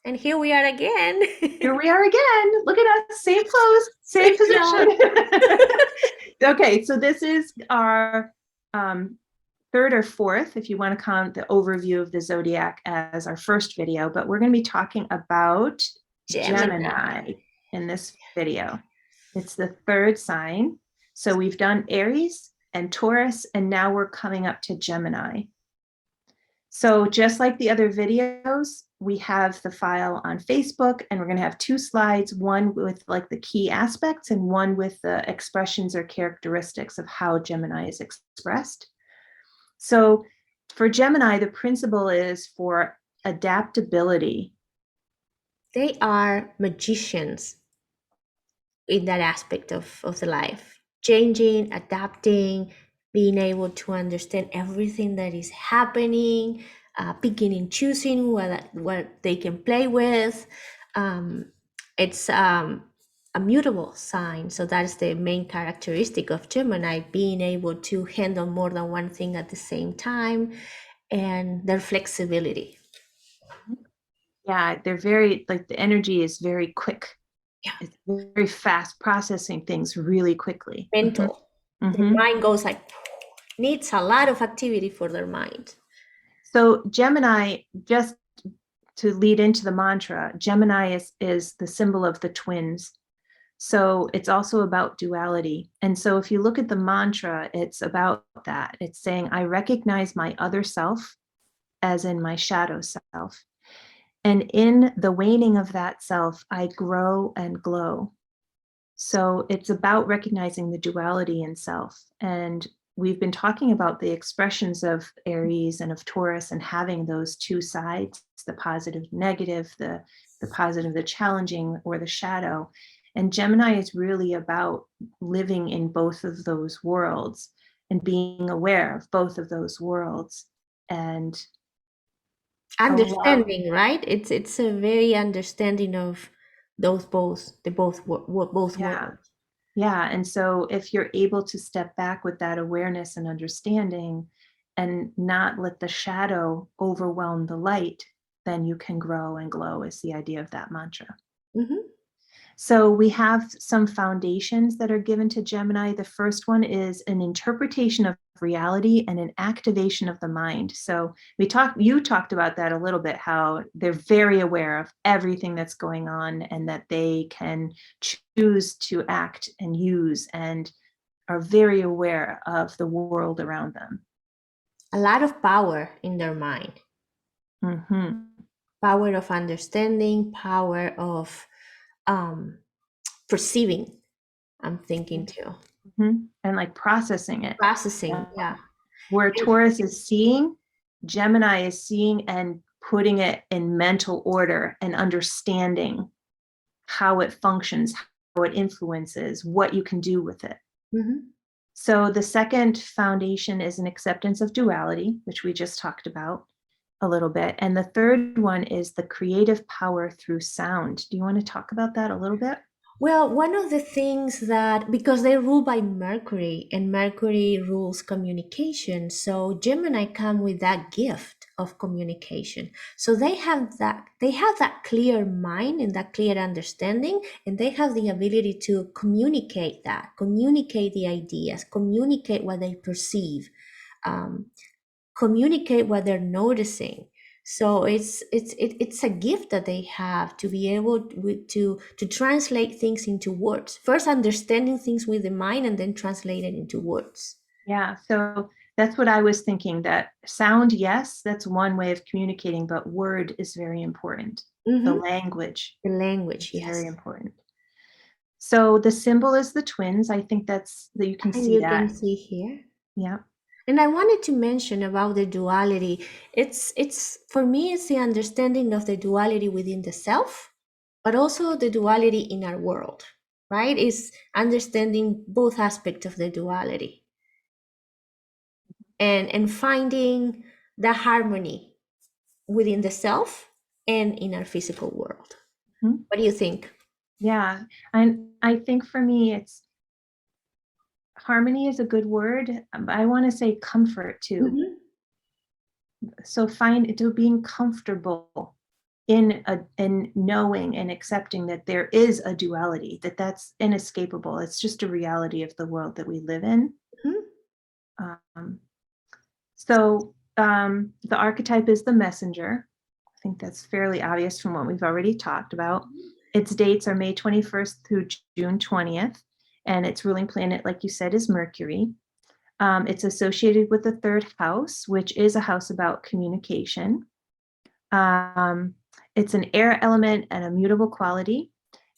And here we are again. Here we are again. Look at us, same clothes, same Hello. position. Okay, so this is our third or fourth, if you want to count the overview of the zodiac as our first video, but we're going to be talking about Gemini. Gemini in this video. It's the third sign. So we've done Aries and Taurus, and now we're coming up to Gemini. So just like the other videos, we have the file on Facebook, and we're going to have two slides, one with like the key aspects and one with the expressions or characteristics of how Gemini is expressed. So for Gemini, the principle is for adaptability. They are magicians in that aspect of the life. Changing, adapting, being able to understand everything that is happening, picking and choosing what they can play with. It's a mutable sign. So that's the main characteristic of Gemini, being able to handle more than one thing at the same time, and their flexibility. Yeah, they're very, like the energy is very quick. Yeah, It's very fast, processing things really quickly. mental. Their Mhm. mind goes like, needs a lot of activity for their mind. So Gemini, just to lead into the mantra, Gemini is the symbol of the twins. So it's also about duality. And so if you look at the mantra, it's about that. It's saying, I recognize my other self, as in my shadow self. And in the waning of that self, I grow and glow. So it's about recognizing the duality in self. And we've been talking about the expressions of Aries and of Taurus and having those two sides, the positive, negative, the positive, the challenging, or the shadow. And Gemini is really about living in both of those worlds and being aware of both of those worlds. And allow, Understanding, right? It's a very understanding of those both the both yeah, worlds. yeah. And so if you're able to step back with that awareness and understanding and not let the shadow overwhelm the light, then you can grow and glow, is the idea of that mantra. Hmm. So we have some foundations that are given to Gemini. The first one is an interpretation of reality and an activation of the mind. So you talked about that a little bit, how they're very aware of everything that's going on and that they can choose to act and use and are very aware of the world around them. A lot of power in their mind, Mm-hmm. power of understanding, power of um, perceiving. I'm thinking too, Mm-hmm. And like processing it. processing. Yeah. Yeah, Where and Taurus is seeing, Gemini is seeing and putting it in mental order and understanding how it functions, how it influences, what you can do with it. mhm. So the second foundation is an acceptance of duality, which we just talked about a little bit. And the third one is the creative power through sound. Do you want to talk about that a little bit? Well, one of the things that, because they rule by Mercury and Mercury rules communication, so Gemini come with that gift of communication. So they have that clear mind and that clear understanding, and they have the ability to communicate the ideas, communicate what they perceive, um, communicate what they're noticing. So it's a gift that they have to be able to translate things into words, first understanding things with the mind and then translate it into words. Yeah, so that's what I was thinking, that sound, yes, that's one way of communicating, but word is very important. The Hmm. language The language, is yes. very important. So the symbol is the twins. I think that you can And see you can that. see here. Yeah. And I wanted to mention about the duality. It's for me, it's the understanding of the duality within the self, but also the duality in our world, right? Is understanding both aspects of the duality and finding the harmony within the self and in our physical world. Mhm. What do you think? Yeah. And I think for me, it's harmony is a good word. But I want to say comfort too. Hmm. So find it to being comfortable in knowing and accepting that there is a duality, that that's inescapable. It's just a reality of the world that we live in. Mhm. Um, the archetype is the messenger. I think that's fairly obvious from what we've already talked about. Its dates are May 21st through June 20th, and its ruling planet, like you said, is Mercury. It's associated with the third house, which is a house about communication. Um, it's an air element and a mutable quality.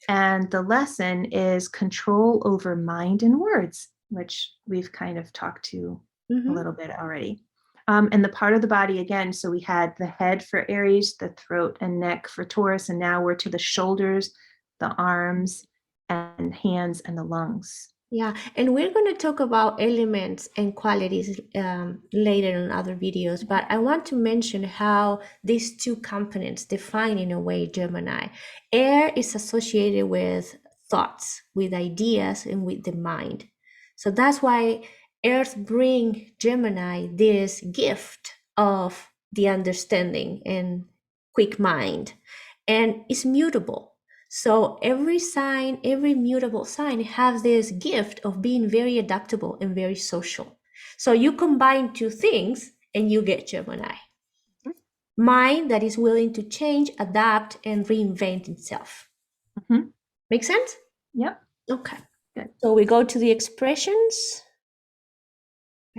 And the lesson is control over mind and words, which we've kind of talked to a Mhm. little bit already. And the part of the body again, so we had the head for Aries, the throat and neck for Taurus, and now we're to the shoulders, the arms, and hands, and the lungs. Yeah, and we're going to talk about elements and qualities later in other videos, but I want to mention how these two components define, in a way, Gemini. Air is associated with thoughts, with ideas, and with the mind. So that's why Earth bring Gemini this gift of the understanding and quick mind, and it's mutable. So every sign, every mutable sign has this gift of being very adaptable and very social. So you combine two things and you get Gemini. Mind that is willing to change, adapt, and reinvent itself. Mhm. Make sense? Yep, Okay. good. So we go to the expressions.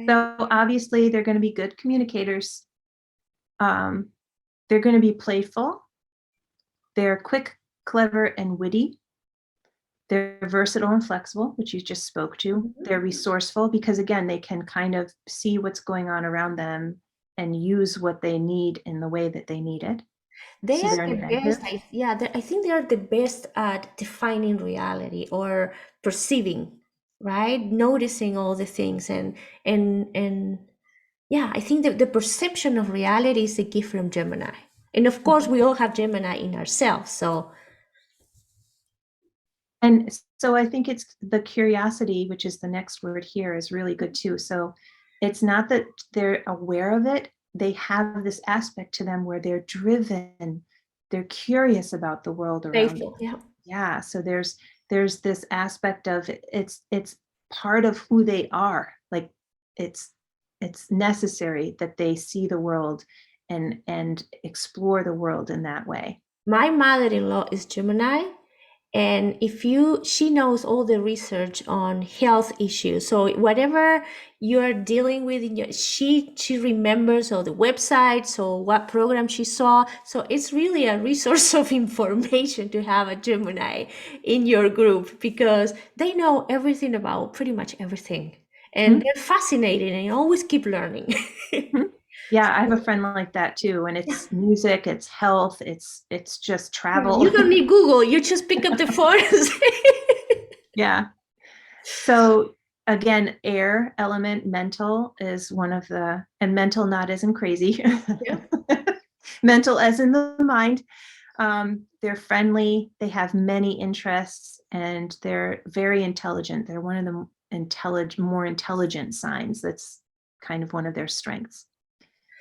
So obviously they're going to be good communicators. Um, they're going to be playful. They're quick, clever, and witty. They're versatile and flexible, which you just spoke to. They're resourceful because, again, they can kind of see what's going on around them and use what they need in the way that they need it. They So are they're the best. inventive. I think they are the best at defining reality or perceiving, right? Noticing all the things and yeah, I think that the perception of reality is a gift from Gemini. And of course, we all have Gemini in ourselves. So, And so I think it's the curiosity, which is the next word here, is really good too. So it's not that they're aware of it, they have this aspect to them where they're driven, they're curious about the world around them. playful. Yeah. Yeah, so there's this aspect of it's part of who they are. Like it's it's necessary that they see the world and explore the world in that way. My mother-in-law is Gemini, and she knows all the research on health issues. So whatever you're dealing with, she remembers all the websites or what program she saw. So it's really a resource of information to have a Gemini in your group, because they know everything about pretty much everything, and Mhm. they're fascinated and always keep learning. Mhm. Yeah, I have a friend like that too, and Yeah. it's music, it's health, it's just travel. You don't need Google. You just pick up the phone. Yeah. So again, air element, mental is one of the, and mental not as in crazy, Yeah. mental as in the mind. They're friendly, they have many interests, and they're very intelligent. They're one of the more intelligent signs. That's kind of one of their strengths.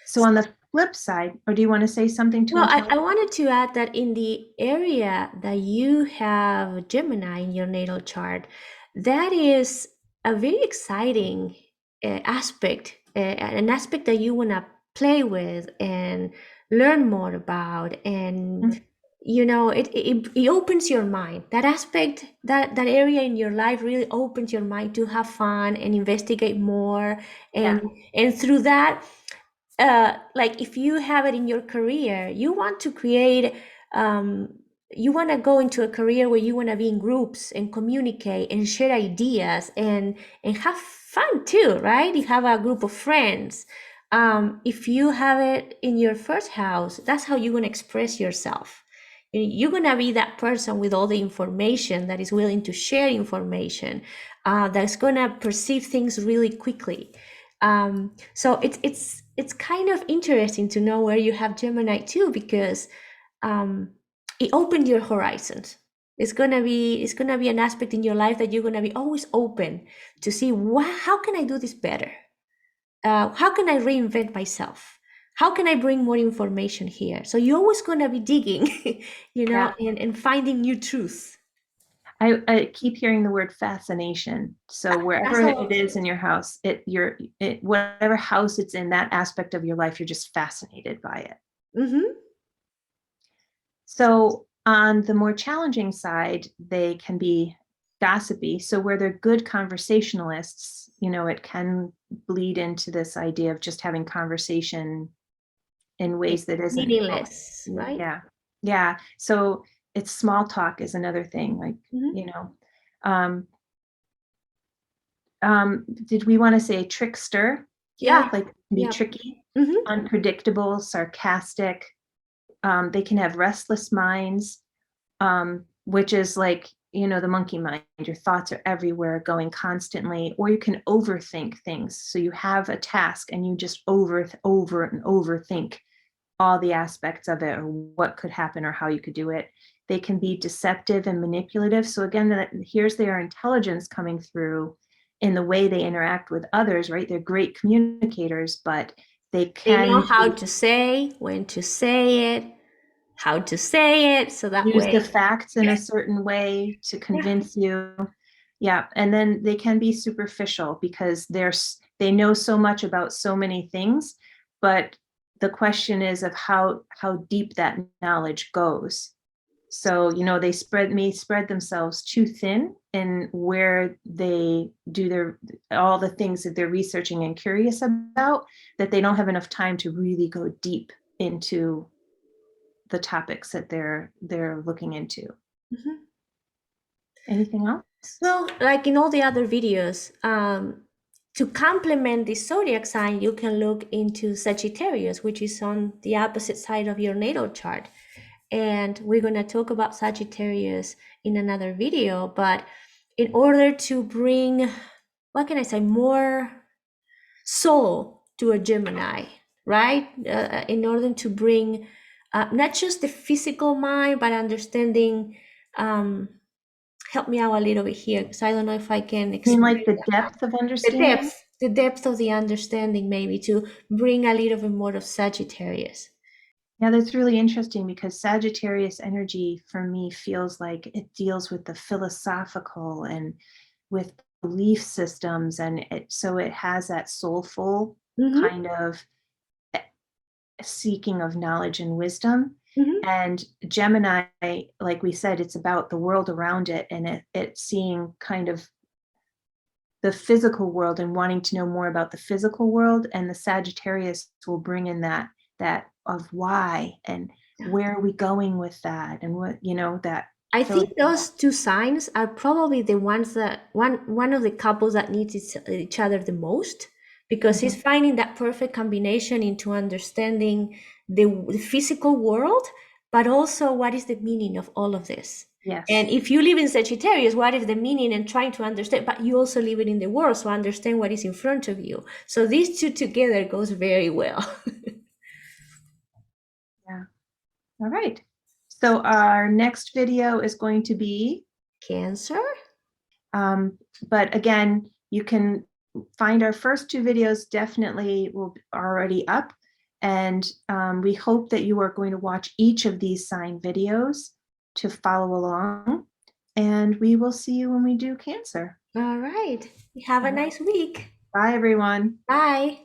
So on the flip side, or do you want to say something to Well, I intelligence? wanted to add that in the area that you have Gemini in your natal chart, that is a very exciting aspect, an aspect that you want to play with and learn more about. And, it opens your mind. That aspect, that area in your life really opens your mind to have fun and investigate more. Yeah. And through that, like if you have it in your career, you want to create, um, you want to go into a career where you want to be in groups and communicate and share ideas and have fun too, right? You have a group of friends. If you have it in your first house, that's how you're going to express yourself. You're going to be that person with all the information that is willing to share information, that's going to perceive things really quickly. So it's kind of interesting to know where you have Gemini too, because um, it opened your horizons. It's gonna be an aspect in your life that you're gonna be always open to see how can I do this better? How can I reinvent myself? how can I bring more information here? So you're always going to be digging, Yeah. and finding new truths. I keep hearing the word fascination. So wherever That's a it lot. is in your house, whatever house it's in, that aspect of your life, you're just fascinated by it. Mm-hmm. So on the more challenging side, they can be gossipy. So where they're good conversationalists, it can bleed into this idea of just having conversation in Like ways that isn't going. meaningless, right? Yeah. Yeah. So it's small talk is another thing. Like, Mm-hmm. you know, um, did we want to say trickster here? Yeah. Like can be Yeah. tricky, Mm-hmm. unpredictable, sarcastic. They can have restless minds, which is like, the monkey mind. Your thoughts are everywhere, going constantly, or you can overthink things. So you have a task and you just over and overthink all the aspects of it or what could happen or how you could do it. They can be deceptive and manipulative. So again, here's their intelligence coming through in the way they interact with others, right? They're great communicators, but they They know can how to say, when to say it, how to say it, so that use the way. facts in a certain way to Yeah. convince you. Yeah, and then they can be superficial because they know so much about so many things, but the question is of how deep that knowledge goes. So, they may spread themselves too thin in where they do all the things that they're researching and curious about, that they don't have enough time to really go deep into the topics that they're looking into. Mhm. Anything else? Well, like in all the other videos, to complement the zodiac sign, you can look into Sagittarius, which is on the opposite side of your natal chart. And we're going to talk about Sagittarius in another video. But in order to bring, what can I say, more soul to a Gemini, right? In order to bring not just the physical mind, but understanding. Help me out a little bit here, because I don't know if I can I mean, explain like the depth of the understanding. depth of the understanding, maybe to bring a little bit more of Sagittarius. Yeah, that's really interesting because Sagittarius energy for me feels like it deals with the philosophical and with belief systems, and so it has that soulful Mm-hmm, kind of seeking of knowledge and wisdom. mm-hmm. And Gemini, like we said, it's about the world around it, and it's seeing kind of the physical world and wanting to know more about the physical world. And the Sagittarius will bring in that of why and where are we going with that, and what that I think philosophical. those two signs are probably the ones that one of the couples that needs each other the most, because he's Mhm. finding that perfect combination into understanding the physical world, but also what is the meaning of all of this. Yes. And if you live in Sagittarius, what is the meaning and trying to understand, but you also live it in the world, so understand what is in front of you. So these two together goes very well. Yeah. All right. So our next video is going to be, Cancer? um, but again, you can find our first two videos definitely will be already up. And we hope that you are going to watch each of these sign videos to follow along. And we will see you when we do Cancer. All right. Have a All right. nice week. Bye, everyone. Bye.